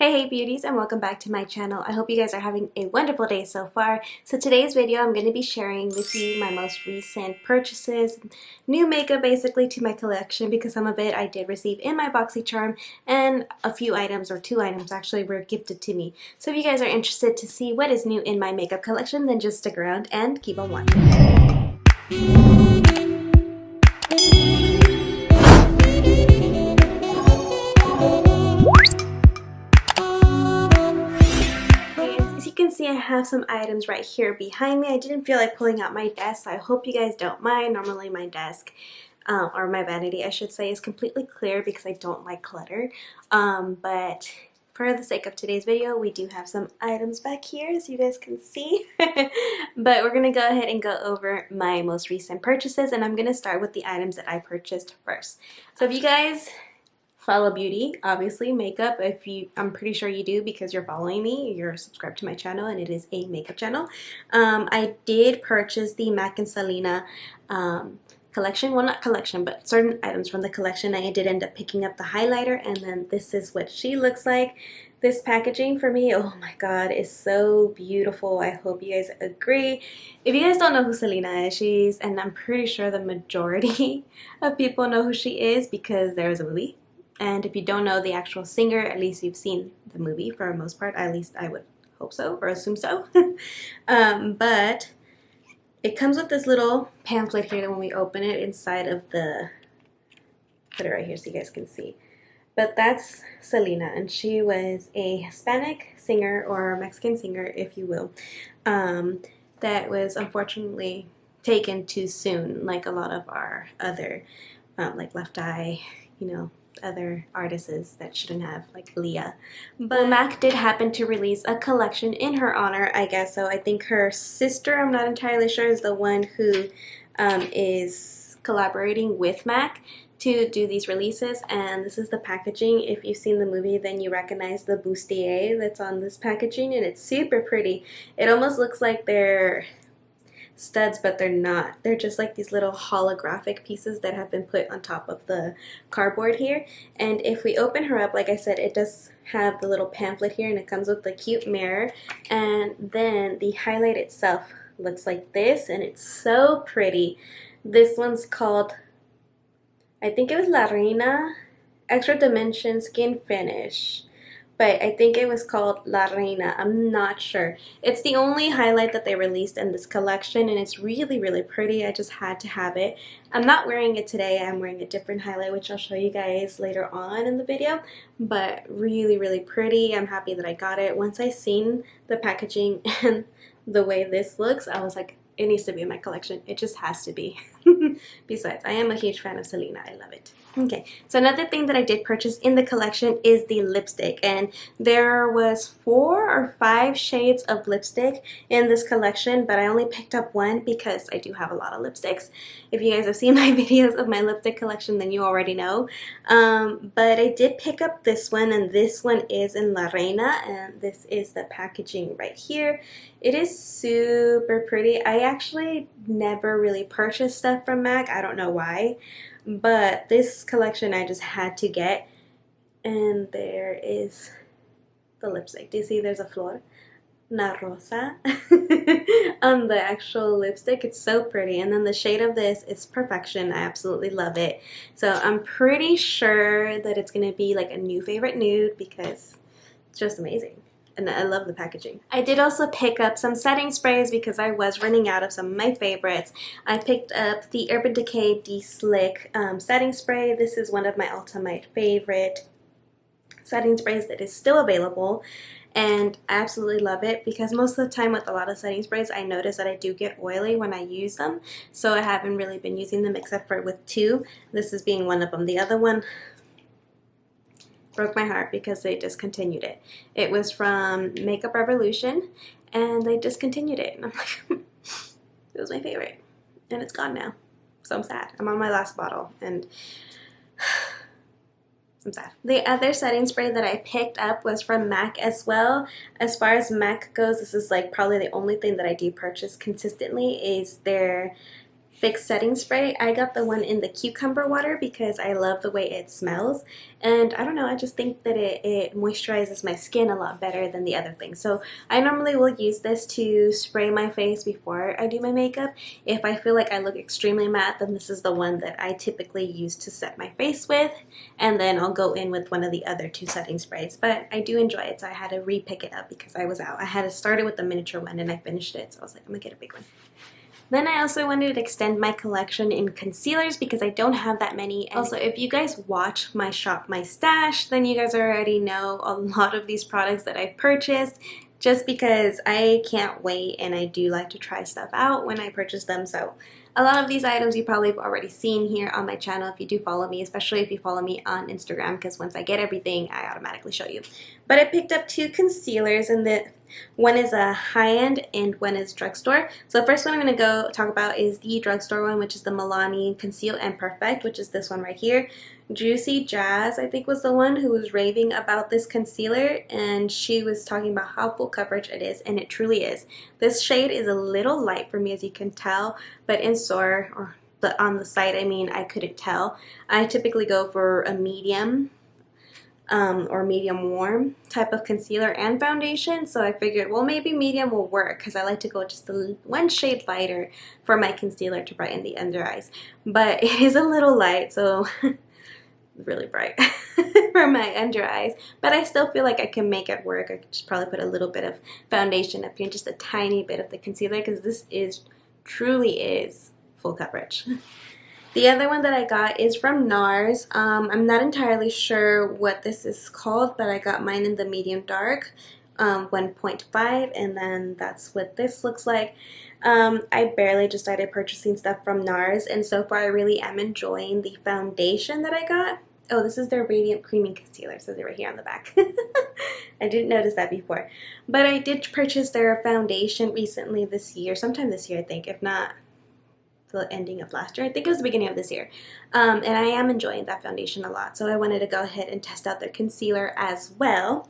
Hey beauties, and welcome back to my channel. I hope you guys are having a wonderful day so far. So today's video I'm going to be sharing with you my most recent purchases, new makeup basically to my collection, because some of it I did receive in my BoxyCharm and a few items, or 2 items actually, were gifted to me. So if you guys are interested to see what is new in my makeup collection, then just stick around and keep on watching. As you can see, I have some items right here behind me. I didn't feel like pulling out my desk, so I hope you guys don't mind. Normally my desk, or my vanity I should say, is completely clear because I don't like clutter. But for the sake of today's video, we do have some items back here, as you guys can see. But we're going to go ahead and go over my most recent purchases, and I'm going to start with the items that I purchased first. So if you guys follow beauty, obviously makeup, I'm pretty sure you do because you're following me, you're subscribed to my channel, and it is a makeup channel. I did purchase the MAC and Selena collection, well, not collection, but certain items from the collection. I did end up picking up the highlighter, and then this is what she looks like. This packaging for me, oh my god, is so beautiful. I hope you guys agree. If you guys don't know who Selena is, and I'm pretty sure the majority of people know who she is because there is a movie. And if you don't know the actual singer, at least you've seen the movie for the most part. At least I would hope so, or assume so. But it comes with this little pamphlet here that when we open it, inside of the, put it right here so you guys can see. But that's Selena, and she was a Hispanic singer, or Mexican singer, if you will, that was unfortunately taken too soon, like a lot of our other, like Left Eye, you know, other artists that shouldn't have, like Leah. But MAC did happen to release a collection in her honor, I guess. So I think her sister, I'm not entirely sure, is the one who is collaborating with MAC to do these releases. And this is the packaging. If you've seen the movie, then you recognize the bustier that's on this packaging, and it's super pretty. It almost looks like they're studs, but they're not. They're just like these little holographic pieces that have been put on top of the cardboard here. And if we open her up, like I said, it does have the little pamphlet here, and it comes with the cute mirror. And then the highlight itself looks like this, and it's so pretty. This one's called, I think it was La Reina Extra Dimension Skin Finish. But I think it was called La Reina. I'm not sure. It's the only highlight that they released in this collection, and it's really, really pretty. I just had to have it. I'm not wearing it today. I'm wearing a different highlight, which I'll show you guys later on in the video. But really, really pretty. I'm happy that I got it. Once I seen the packaging and the way this looks, I was like, it needs to be in my collection. It just has to be. Besides, I am a huge fan of Selena. I love it. Okay, so another thing that I did purchase in the collection is the lipstick, and there was 4 or 5 shades of lipstick in this collection, but I only picked up one because I do have a lot of lipsticks. If you guys have seen my videos of my lipstick collection, then you already know. But I did pick up this one, and this one is in La Reina, and this is the packaging right here. It is super pretty. I actually never really purchased stuff from MAC. I don't know why. But this collection I just had to get. And there is the lipstick. Do you see there's a flor? Una rosa on the actual lipstick. It's so pretty. And then the shade of this is perfection. I absolutely love it. So I'm pretty sure that it's going to be like a new favorite nude because it's just amazing. And I love the packaging. I did also pick up some setting sprays because I was running out of some of my favorites. I picked up the Urban Decay De-Slick setting spray. This is one of my ultimate favorite setting sprays that is still available. And I absolutely love it because most of the time with a lot of setting sprays, I notice that I do get oily when I use them. So I haven't really been using them except for with 2. This is being one of them. The other one broke my heart because they discontinued it. It was from Makeup Revolution, and they discontinued it. And I'm like, it was my favorite, and it's gone now. So I'm sad. I'm on my last bottle, and I'm sad. The other setting spray that I picked up was from MAC as well. As far as MAC goes, this is like probably the only thing that I do purchase consistently is their fix setting spray. I got the one in the cucumber water because I love the way it smells, and I don't know, I just think that it moisturizes my skin a lot better than the other thing. So I normally will use this to spray my face before I do my makeup. If I feel like I look extremely matte, then this is the one that I typically use to set my face with, and then I'll go in with one of the other two setting sprays. But I do enjoy it, so I had to re-pick it up because I was out. I had started with the miniature one and I finished it, so I was like, I'm gonna get a big one. Then I also wanted to extend my collection in concealers because I don't have that many. And also, if you guys watch my Shop My Stash, then you guys already know a lot of these products that I've purchased just because I can't wait and I do like to try stuff out when I purchase them. So a lot of these items you probably have already seen here on my channel if you do follow me, especially if you follow me on Instagram, because once I get everything, I automatically show you. But I picked up two concealers, and one is a high-end and one is drugstore. So the first one I'm going to go talk about is the drugstore one, which is the Milani Conceal and Perfect, which is this one right here. Juicy Jazz, I think, was the one who was raving about this concealer, and she was talking about how full coverage it is, and it truly is. This shade is a little light for me, as you can tell, but in store, or on the site, I mean, I couldn't tell. I typically go for a medium or medium warm type of concealer and foundation, so I figured, well, maybe medium will work because I like to go just one shade lighter for my concealer to brighten the under eyes. But it is a little light, so really bright for my under eyes, but I still feel like I can make it work. I could just probably put a little bit of foundation up here, just a tiny bit of the concealer, because this truly is full coverage. The other one that I got is from NARS. I'm not entirely sure what this is called, but I got mine in the medium dark, 1.5, and then that's what this looks like. I barely just started purchasing stuff from NARS, and so far I really am enjoying the foundation that I got. Oh, this is their Radiant Creaming Concealer, so they're right here on the back. I didn't notice that before. But I did purchase their foundation recently this year, sometime this year I think, if not the ending of last year. I think it was the beginning of this year. And I am enjoying that foundation a lot, so I wanted to go ahead and test out their concealer as well.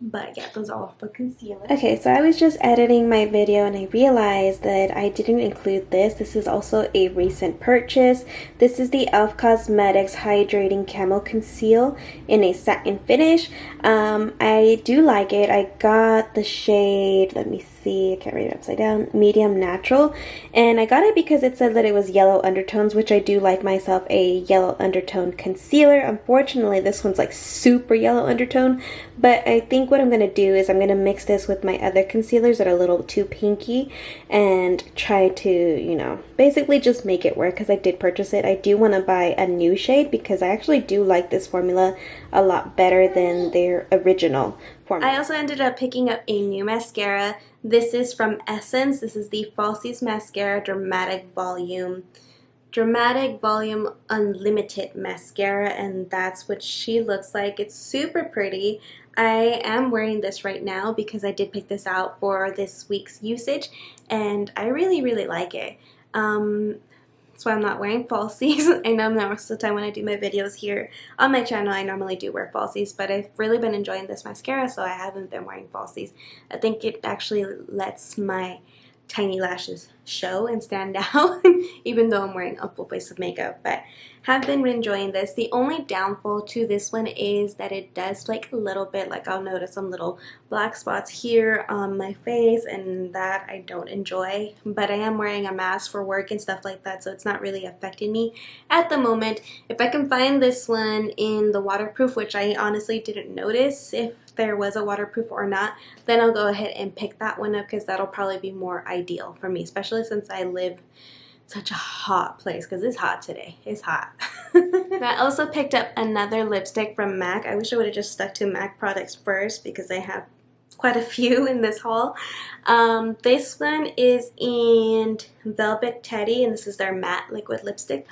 But yeah, those are all for concealer. Okay, so I was just editing my video and I realized that I didn't include this. This is also a recent purchase. This is the e.l.f. Cosmetics Hydrating Camo Conceal in a satin finish. I do like it. I got the shade, let me see, I can't read it upside down, medium natural. And I got it because it said that it was yellow undertones, which I do like myself a yellow undertone concealer. Unfortunately, this one's like super yellow undertone, but I think what I'm going to do is I'm going to mix this with my other concealers that are a little too pinky and try to, you know, basically just make it work because I did purchase it. I do want to buy a new shade because I actually do like this formula a lot better than their original formula. I also ended up picking up a new mascara. This is from Essence. This is the Falsies Mascara Dramatic Volume Unlimited Mascara, and that's what she looks like. It's super pretty. I am wearing this right now because I did pick this out for this week's usage, and I really, really like it. That's why I'm not wearing falsies. I know most of the time when I do my videos here on my channel, I normally do wear falsies, but I've really been enjoying this mascara, so I haven't been wearing falsies. I think it actually lets my tiny lashes show and stand out even though I'm wearing a full face of makeup, but have been enjoying this. The only downfall to this one is that it does like a little bit, like I'll notice some little black spots here on my face, and that I don't enjoy, but I am wearing a mask for work and stuff like that, so it's not really affecting me at the moment. If I can find this one in the waterproof, which I honestly didn't notice if there was a waterproof or not, then I'll go ahead and pick that one up because that'll probably be more ideal for me, especially since I live in such a hot place, because it's hot today. It's hot. I also picked up another lipstick from MAC. I wish I would have just stuck to MAC products first because I have quite a few in this haul. This one is in Velvet Teddy, and this is their matte liquid lipstick,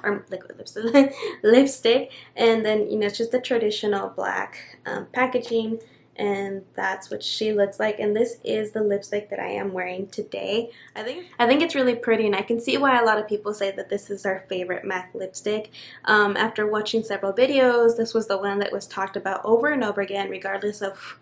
lipstick, and then, you know, it's just the traditional black packaging, and that's what she looks like. And this is the lipstick that I am wearing today. I think it's really pretty, and I can see why a lot of people say that this is their favorite MAC lipstick. After watching several videos, this was the one that was talked about over and over again, regardless of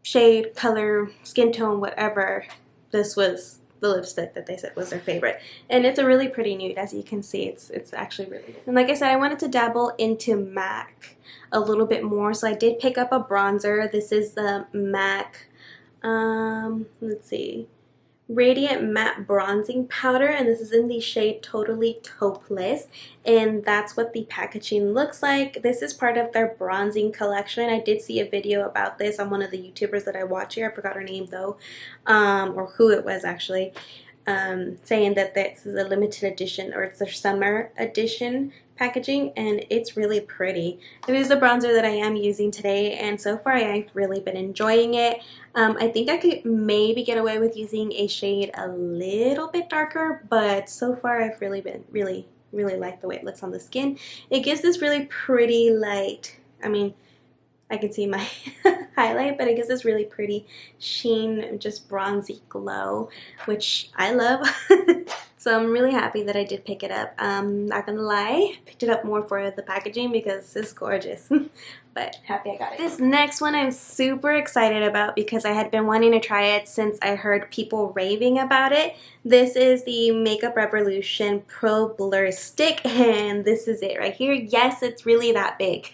shade, color, skin tone, whatever. This was the lipstick that they said was their favorite. And it's a really pretty nude, as you can see. It's actually really good. And like I said, I wanted to dabble into MAC a little bit more, so I did pick up a bronzer. This is the MAC, let's see, Radiant Matte Bronzing Powder, and this is in the shade Totally Topeless, and that's what the packaging looks like. This is part of their bronzing collection. I did see a video about this on one of the YouTubers that I watch here. I forgot her name though, or who it was actually, saying that this is a limited edition, or it's their summer edition packaging, and it's really pretty. It is the bronzer that I am using today, and so far I've really been enjoying it. I think I could maybe get away with using a shade a little bit darker, but so far I've really been really like the way it looks on the skin. It gives this really pretty light, I mean, I can see my highlight, but it gives this really pretty sheen, just bronzy glow, which I love. So I'm really happy that I did pick it up. Not gonna lie, picked it up more for the packaging because it's gorgeous. But happy I got it. This next one I'm super excited about because I had been wanting to try it since I heard people raving about it. This is the Makeup Revolution Pro Blur Stick, and this is it right here. Yes, it's really that big.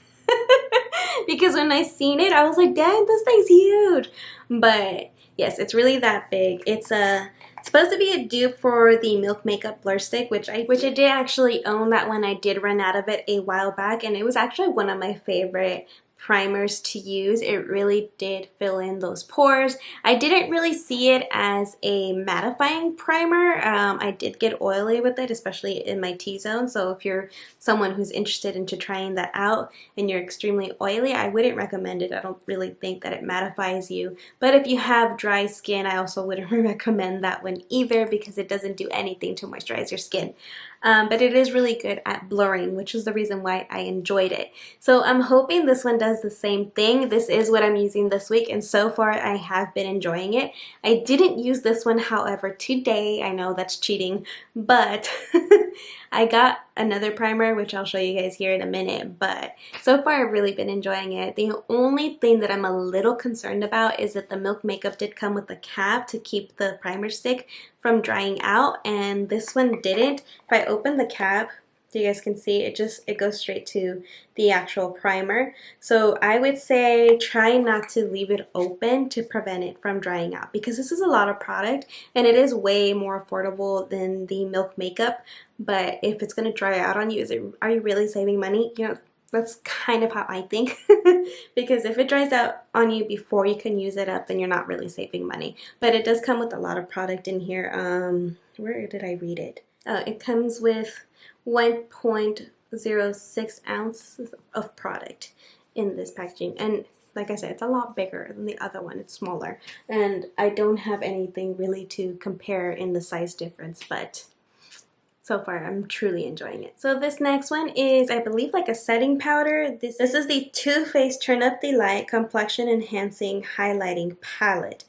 Because when I seen it, I was like, dang, this thing's huge. But yes, it's really that big. It's supposed to be a dupe for the Milk Makeup Blur Stick, which I did actually own. That one I did run out of it a while back, and it was actually one of my favorite primers to use. It really did fill in those pores. I didn't really see it as a mattifying primer. I did get oily with it, especially in my T-zone, so if you're someone who's interested into trying that out and you're extremely oily, I wouldn't recommend it. I don't really think that it mattifies you, but if you have dry skin, I also wouldn't recommend that one either because it doesn't do anything to moisturize your skin. But it is really good at blurring, which is the reason why I enjoyed it. So I'm hoping this one does the same thing. This is what I'm using this week, and so far I have been enjoying it. I didn't use this one, however, today. I know that's cheating, but I got another primer, which I'll show you guys here in a minute, but so far I've really been enjoying it. The only thing that I'm a little concerned about is that the Milk Makeup did come with a cap to keep the primer stick from drying out, and this one didn't. If I open the cap, so you guys can see, it goes straight to the actual primer. So I would say try not to leave it open to prevent it from drying out, because this is a lot of product and it is way more affordable than the Milk Makeup. But if it's going to dry out on you, are you really saving money? You know, that's kind of how I think. Because if it dries out on you before you can use it up, then you're not really saving money. But it does come with a lot of product in here. Where did I read it? It comes with 1.06 ounces of product in this packaging, and like I said, it's a lot bigger than the other one. It's smaller, and I don't have anything really to compare in the size difference, but so far I'm truly enjoying it. So this next one is, I believe, like a setting powder. This is the Too Faced Turn Up the Light Complexion Enhancing Highlighting Palette.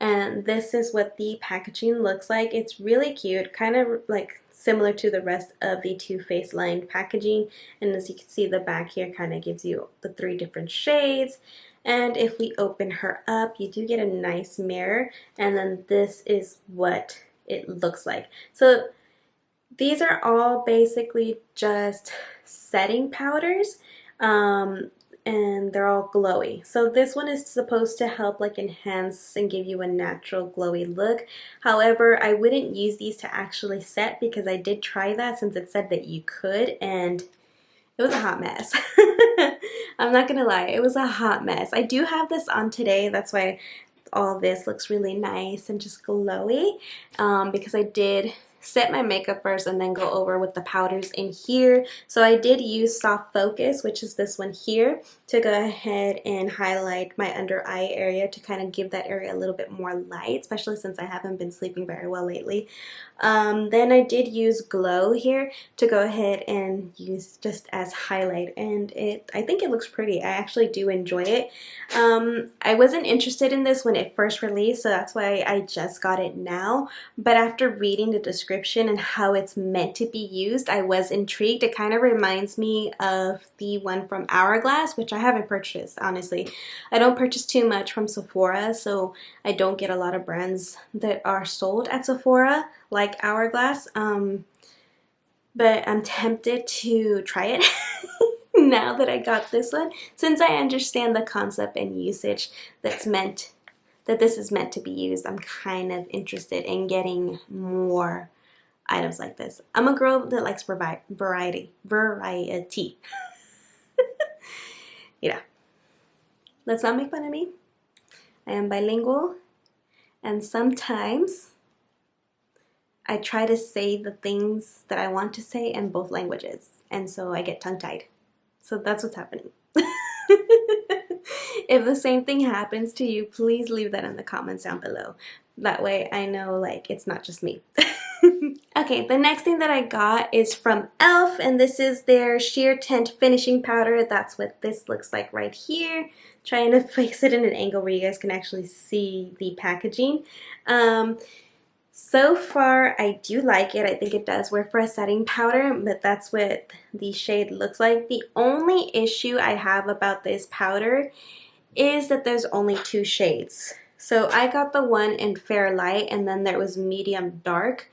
And this is what the packaging looks like. It's really cute, kind of like similar to the rest of the Too Faced lined packaging. And as you can see, the back here kind of gives you the 3 different shades. And if we open her up, you do get a nice mirror. And then this is what it looks like. So these are all basically just setting powders. And they're all glowy. So this one is supposed to help like enhance and give you a natural glowy look. However, I wouldn't use these to actually set, because I did try that since it said that you could, and it was a hot mess. I'm not gonna lie, it was a hot mess. I do have this on today, that's why all this looks really nice and just glowy, because I did set my makeup first and then go over with the powders in here. So I did use Soft Focus, which is this one here, to go ahead and highlight my under eye area to kind of give that area a little bit more light, especially since I haven't been sleeping very well lately. Then I did use Glow here to go ahead and use just as highlight, and I think it looks pretty. I actually do enjoy it. I wasn't interested in this when it first released, so that's why I just got it now, but after reading the description description and how it's meant to be used, I was intrigued. It kind of reminds me of the one from Hourglass, which I haven't purchased, honestly. I don't purchase too much from Sephora, so I don't get a lot of brands that are sold at Sephora, like Hourglass. But I'm tempted to try it now that I got this one, since I understand the concept and usage that this is meant to be used. I'm kind of interested in getting more items like this. I'm a girl that likes variety. Yeah. Let's not make fun of me. I am bilingual, and sometimes I try to say the things that I want to say in both languages, and so I get tongue-tied. So that's what's happening. If the same thing happens to you, please leave that in the comments down below. That way I know, like, it's not just me. Okay, the next thing that I got is from e.l.f. and this is their Sheer Tint Finishing Powder. That's what this looks like right here. Trying to place it in an angle where you guys can actually see the packaging. So far, I do like it. I think it does work for a setting powder, but that's what the shade looks like. The only issue I have about this powder is that there's only 2 shades. So I got the one in Fair Light, and then there was Medium Dark.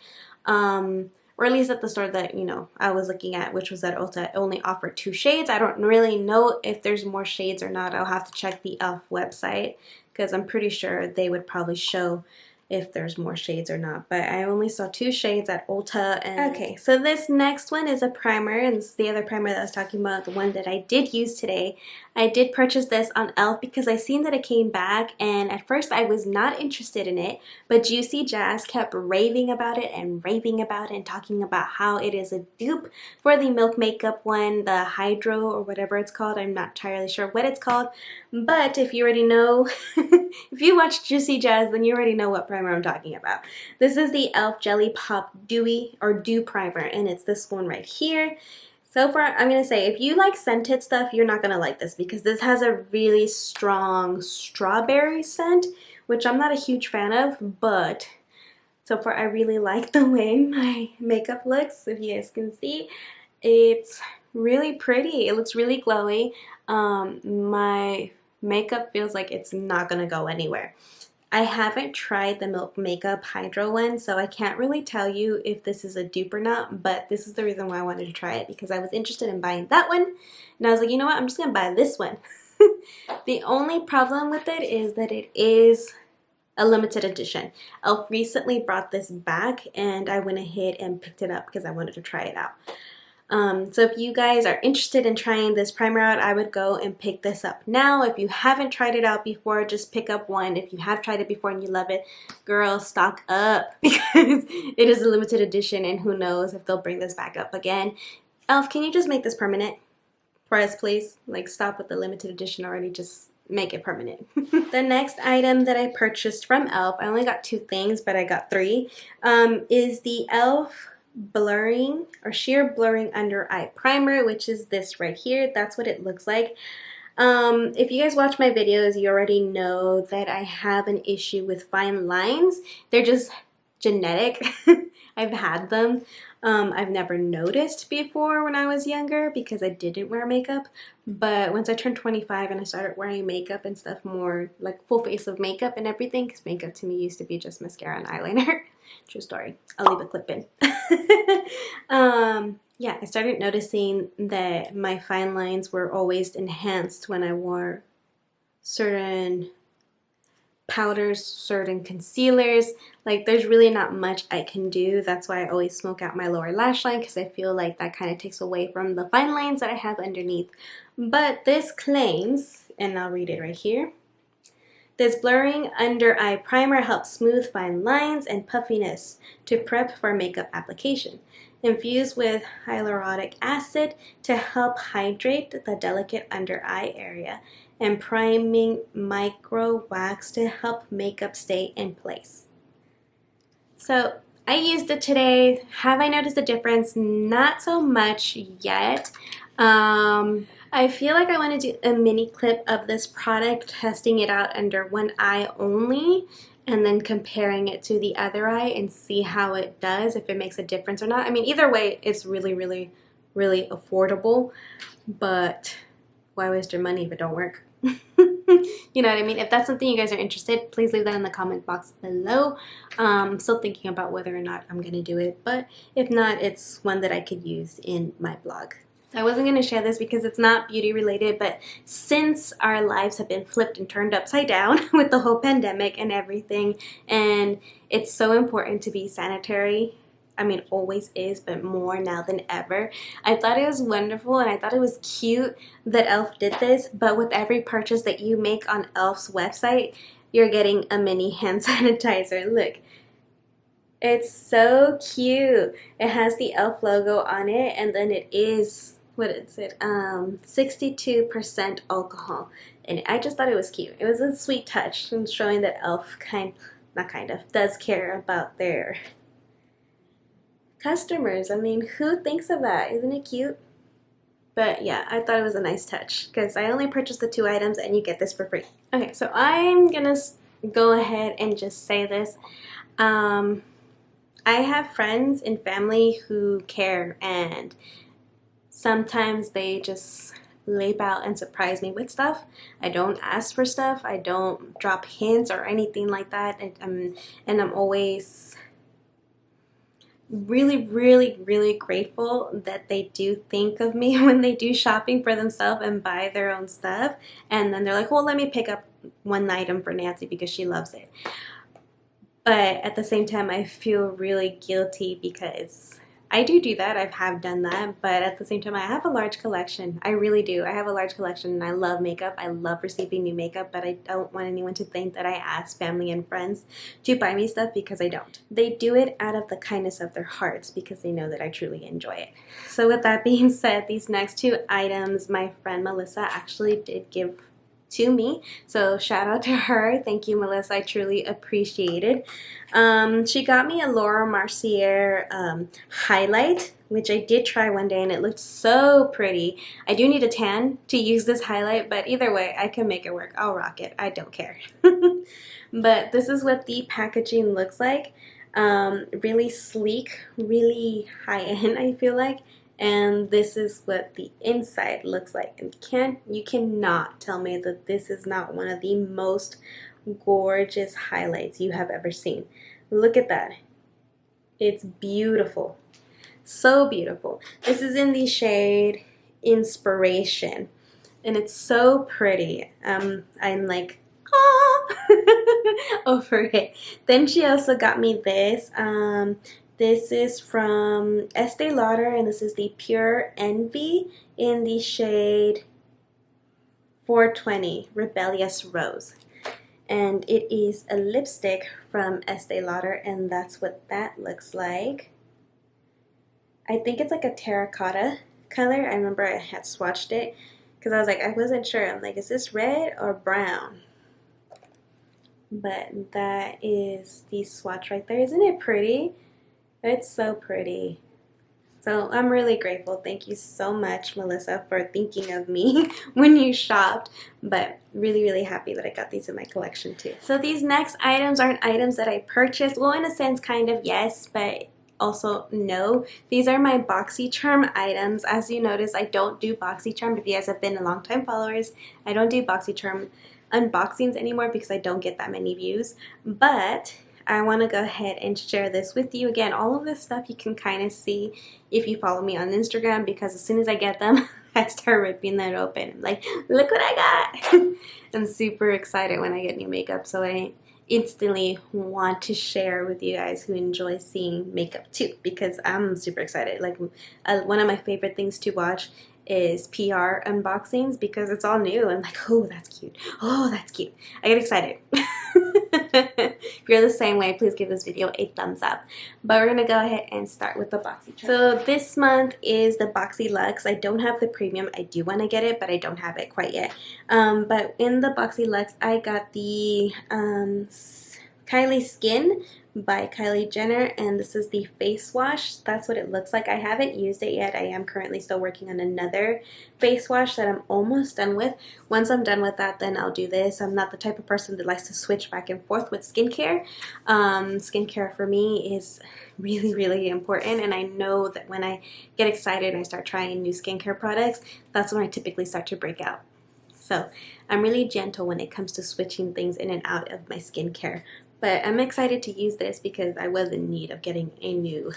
Or at least at the store that, you know, I was looking at, which was at Ulta, it only offered 2 shades. I don't really know if there's more shades or not. I'll have to check the e.l.f. website, because I'm pretty sure they would probably show if there's more shades or not, but I only saw 2 shades at Ulta. And okay, so this next one is a primer, and this is the other primer that I was talking about, the one that I did use today. I did purchase this on e.l.f. because I seen that it came back, and at first I was not interested in it, but Juicy Jazz kept raving about it and talking about how it is a dupe for the Milk Makeup one, the Hydro or whatever it's called. I'm not entirely sure what it's called, but if you already know, if you watch Juicy Jazz, then you already know what primer I'm talking about. This is the e.l.f. Jelly Pop Dew Primer, and it's this one right here. So far, I'm going to say, if you like scented stuff, you're not going to like this, because this has a really strong strawberry scent, which I'm not a huge fan of, but so far I really like the way my makeup looks. If you guys can see, it's really pretty. It looks really glowy. My makeup feels like it's not going to go anywhere. I haven't tried the Milk Makeup Hydro one, so I can't really tell you if this is a dupe or not, but this is the reason why I wanted to try it, because I was interested in buying that one, and I was like, you know what, I'm just going to buy this one. The only problem with it is that it is a limited edition. e.l.f. recently brought this back, and I went ahead and picked it up because I wanted to try it out. So if you guys are interested in trying this primer out, I would go and pick this up now. If you haven't tried it out before, just pick up one. If you have tried it before and you love it, girl, stock up, because it is a limited edition, and who knows if they'll bring this back up again. e.l.f., can you just make this permanent for us, please? Like, stop with the limited edition already, just make it permanent. The next item that I purchased from e.l.f., I only got 2 things, but I got 3, is the e.l.f. blurring or sheer blurring under eye primer, which is this right here. That's what it looks like. If you guys watch my videos, you already know that I have an issue with fine lines. They're just genetic. I've had them. I've never noticed before when I was younger because I didn't wear makeup, but once I turned 25 and I started wearing makeup and stuff, more like full face of makeup and everything, because makeup to me used to be just mascara and eyeliner. True story. I'll leave a clip in. Yeah, I started noticing that my fine lines were always enhanced when I wore certain powders, certain concealers. Like, there's really not much I can do. That's why I always smoke out my lower lash line, because I feel like that kind of takes away from the fine lines that I have underneath. But this claims, and I'll read it right here, this blurring under eye primer helps smooth fine lines and puffiness to prep for makeup application. Infused with hyaluronic acid to help hydrate the delicate under eye area, and priming micro wax to help makeup stay in place. So I used it today. Have I noticed a difference? Not so much yet. I feel like I want to do a mini clip of this product, testing it out under one eye only, and then comparing it to the other eye and see how it does, if it makes a difference or not. I mean, either way, it's really, really, really affordable, but why waste your money if it don't work? You know what I mean? If that's something you guys are interested, please leave that in the comment box below. I'm still thinking about whether or not I'm going to do it, but if not, it's one that I could use in my blog. So I wasn't going to share this because it's not beauty related, but since our lives have been flipped and turned upside down with the whole pandemic and everything, and it's so important to be sanitary, I mean, always is, but more now than ever. I thought it was wonderful and I thought it was cute that e.l.f. did this, but with every purchase that you make on e.l.f.'s website, you're getting a mini hand sanitizer. Look. It's so cute. It has the e.l.f. logo on it, and then it is, what is it? 62% alcohol. And I just thought it was cute. It was a sweet touch and showing that e.l.f. does care about their customers. I mean, who thinks of that? Isn't it cute? But yeah, I thought it was a nice touch because I only purchased the 2 items and you get this for free. Okay, so I'm gonna go ahead and just say this. I have friends and family who care, and sometimes they just leap out and surprise me with stuff. I don't ask for stuff. I don't drop hints or anything like that. And I'm always really, really, really grateful that they do think of me when they do shopping for themselves and buy their own stuff. And then they're like, well, let me pick up one item for Nancy because she loves it. But at the same time, I feel really guilty because I do that. I have done that. But at the same time, I have a large collection. I really do. I have a large collection and I love makeup. I love receiving new makeup, but I don't want anyone to think that I ask family and friends to buy me stuff because I don't. They do it out of the kindness of their hearts because they know that I truly enjoy it. So with that being said, these next 2 items, my friend Melissa actually did give to me, so shout out to her. Thank you, Melissa. I truly appreciate it. She got me a Laura Mercier highlight, which I did try one day and it looked so pretty. I do need a tan to use this highlight, but either way, I can make it work. I'll rock it. I don't care. But this is what the packaging looks like. Really sleek, really high-end, I feel like. And this is what the inside looks like. And you cannot tell me that this is not one of the most gorgeous highlights you have ever seen. Look at that. It's beautiful. So beautiful. This is in the shade Inspiration. And it's so pretty. I'm like, over it. Then she also got me this. This is from Estee Lauder, and this is the Pure Envy in the shade 420 Rebellious Rose. And it is a lipstick from Estee Lauder, and that's what that looks like. I think it's like a terracotta color. I remember I had swatched it because I was like, I wasn't sure. I'm like, is this red or brown? But that is the swatch right there. Isn't it pretty? It's so pretty. So I'm really grateful. Thank you so much, Melissa, for thinking of me when you shopped. But really, really happy that I got these in my collection too. So these next items aren't items that I purchased. Well, in a sense, kind of yes, but also no. These are my BoxyCharm items. As you notice, I don't do BoxyCharm. If you guys have been a long time followers, I don't do BoxyCharm unboxings anymore because I don't get that many views. But I want to go ahead and share this with you. Again, all of this stuff you can kind of see if you follow me on Instagram, because as soon as I get them, I start ripping that open. I'm like, look what I got! I'm super excited when I get new makeup, so I instantly want to share with you guys who enjoy seeing makeup too, because I'm super excited. Like, one of my favorite things to watch is PR unboxings because it's all new. I'm like, oh, that's cute. Oh, that's cute. I get excited. If you're the same way, please give this video a thumbs up. But we're gonna go ahead and start with the BoxyCharm. So this month is the Boxy Luxe. I don't have the premium. I do want to get it, but I don't have it quite yet. But in the Boxy Luxe, I got the Kylie Skin by Kylie Jenner, and this is the face wash. That's what it looks like. I haven't used it yet. I am currently still working on another face wash that I'm almost done with. Once I'm done with that, then I'll do this. I'm not the type of person that likes to switch back and forth with skincare. Skincare for me is really, really important, and I know that when I get excited and I start trying new skincare products, that's when I typically start to break out. So I'm really gentle when it comes to switching things in and out of my skincare. But I'm excited to use this because I was in need of getting a new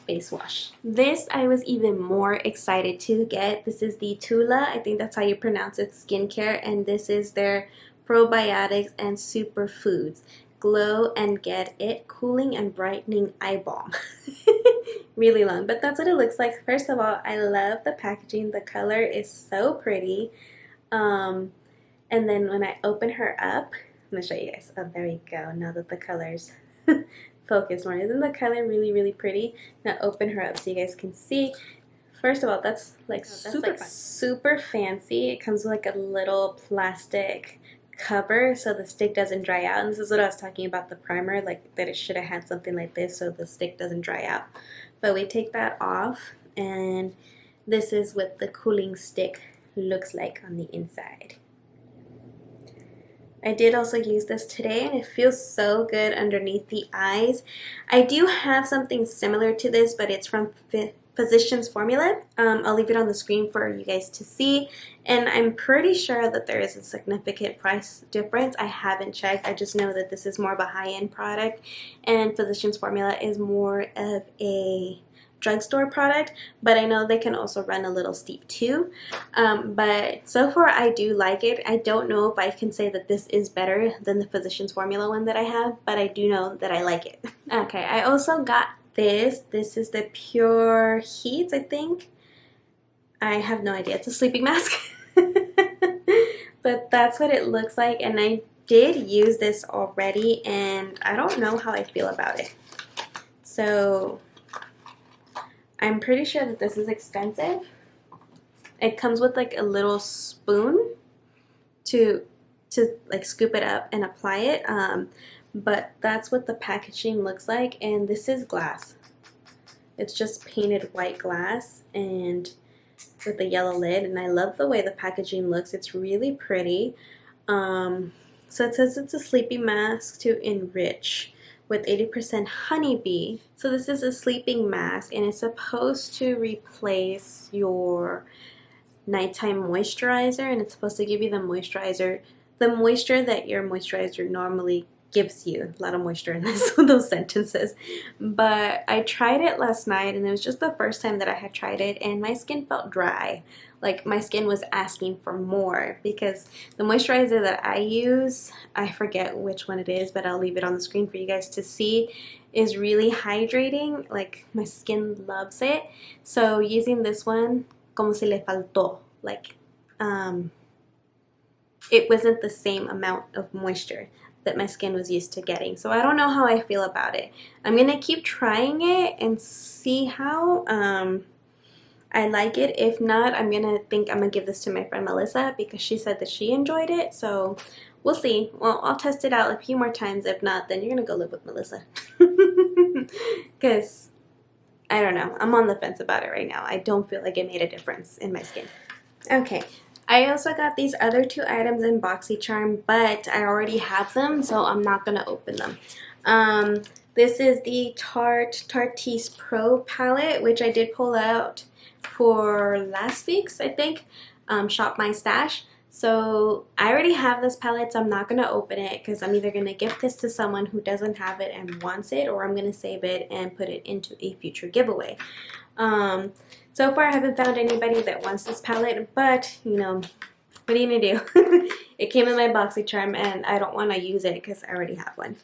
face wash. This I was even more excited to get. This is the Tula, I think that's how you pronounce it, skincare. And this is their probiotics and superfoods. Glow and Get It Cooling and Brightening Eye Balm. Really long, but that's what it looks like. First of all, I love the packaging. The color is so pretty. And then when I open her up, I'm going to show you guys. Oh, there you go. Now that the colors focus more. Isn't the color really, really pretty? Now open her up so you guys can see. First of all, that's like super fancy. It comes with like a little plastic cover so the stick doesn't dry out. And this is what I was talking about, the primer, like that it should have had something like this so the stick doesn't dry out. But we take that off, and this is what the cooling stick looks like on the inside. I did also use this today, and it feels so good underneath the eyes. I do have something similar to this, but it's from Physicians Formula. I'll leave it on the screen for you guys to see, and I'm pretty sure that there is a significant price difference. I haven't checked. I just know that this is more of a high-end product, and Physicians Formula is more of a drugstore product, but I know they can also run a little steep too. But so far I do like it. I don't know if I can say that this is better than the Physicians Formula one that I have, but I do know that I like it. Okay, I also got this. This is the Pure Heat, I think. I have no idea. It's a sleeping mask. But that's what it looks like, and I did use this already, and I don't know how I feel about it. So I'm pretty sure that this is expensive. It comes with like a little spoon to like scoop it up and apply it. But that's what the packaging looks like, and this is glass. It's just painted white glass and with a yellow lid, and I love the way the packaging looks. It's really pretty. So it says it's a sleeping mask to enrich with 80% honeybee. So this is a sleeping mask, and it's supposed to replace your nighttime moisturizer, and it's supposed to give you the moisture that your moisturizer normally gives you. A lot of moisture in those sentences. But I tried it last night, and it was just the first time that I had tried it, and my skin felt dry. Like my skin was asking for more, because the moisturizer that I use, I forget which one it is, but I'll leave it on the screen for you guys to see, is really hydrating. Like my skin loves it. So using this one, como si le faltó. Like it wasn't the same amount of moisture that my skin was used to getting. So I don't know how I feel about it. I'm going to keep trying it and see how I like it. If not, I'm going to give this to my friend Melissa, because she said that she enjoyed it. So we'll see. Well, I'll test it out a few more times. If not, then you're going to go live with Melissa. Because I don't know. I'm on the fence about it right now. I don't feel like it made a difference in my skin. Okay. I also got these other two items in BoxyCharm, but I already have them, so I'm not going to open them. This is the Tarte's Pro palette, which I did pull out for last week's, I think, Shop My Stash. So I already have this palette, so I'm not going to open it, because I'm either going to gift this to someone who doesn't have it and wants it, or I'm going to save it and put it into a future giveaway. So far I haven't found anybody that wants this palette, but you know, what are you going to do? It came in my BoxyCharm, and I don't want to use it because I already have one.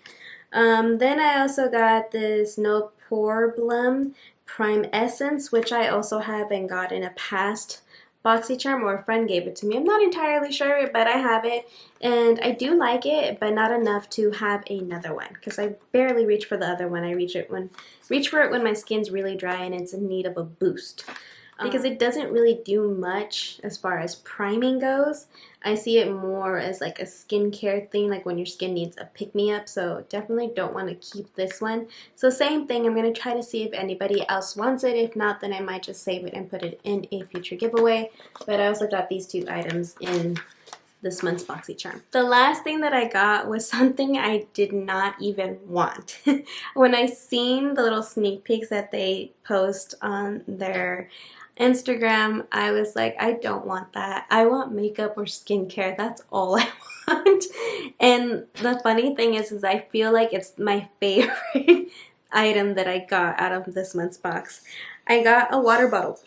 Then I also got this No Problem Prime Essence, which I also have and got in a past BoxyCharm, or a friend gave it to me. I'm not entirely sure, but I have it, and I do like it, but not enough to have another one, because I barely reach for the other one. I reach for it when my skin's really dry and it's in need of a boost. because it doesn't really do much as far as priming goes. I see it more as like a skincare thing, like when your skin needs a pick-me-up, so definitely don't want to keep this one. So same thing, I'm going to try to see if anybody else wants it. If not, then I might just save it and put it in a future giveaway. But I also got these 2 items in this month's BoxyCharm. The last thing that I got was something I did not even want. When I seen the little sneak peeks that they post on their Instagram, I was like, I don't want that. I want makeup or skincare. That's all I want. And the funny thing is I feel like it's my favorite item that I got out of this month's box. I got a water bottle.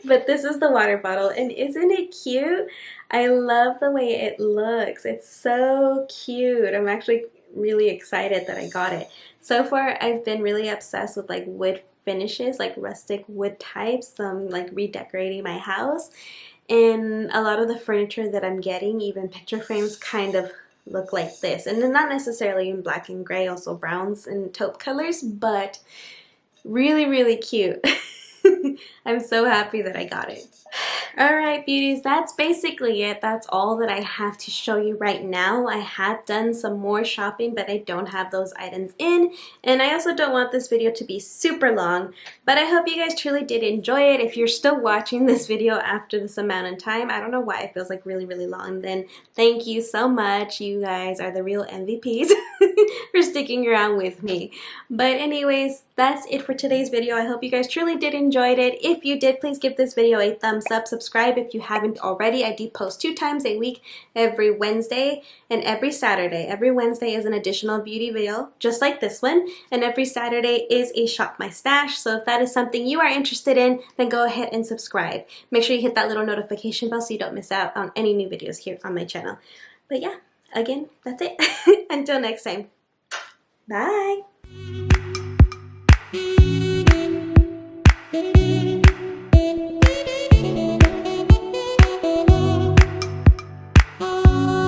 But this is the water bottle, and isn't it cute? I love the way it looks. It's so cute. I'm actually really excited that I got it. So far, I've been really obsessed with like wood finishes, like rustic wood types, like redecorating my house. And a lot of the furniture that I'm getting, even picture frames, kind of look like this. And they're not necessarily in black and gray, also browns and taupe colors, but really, really cute. I'm so happy that I got it. Alright beauties, that's basically it. That's all that I have to show you right now. I have done some more shopping, but I don't have those items in. And I also don't want this video to be super long, but I hope you guys truly did enjoy it. If you're still watching this video after this amount of time, I don't know why it feels like really, really long, then thank you so much. You guys are the real MVPs for sticking around with me. But anyways, that's it for today's video. I hope you guys truly did enjoy it. If you did, please give this video a thumbs up. Subscribe if you haven't already. I do post 2 times a week, every Wednesday and every Saturday. Every Wednesday is an additional beauty video, just like this one, and every Saturday is a Shop My Stash. So if that is something you are interested in, then go ahead and subscribe. Make sure you hit that little notification bell so you don't miss out on any new videos here on my channel. But yeah, again, that's it. Until next time. Bye.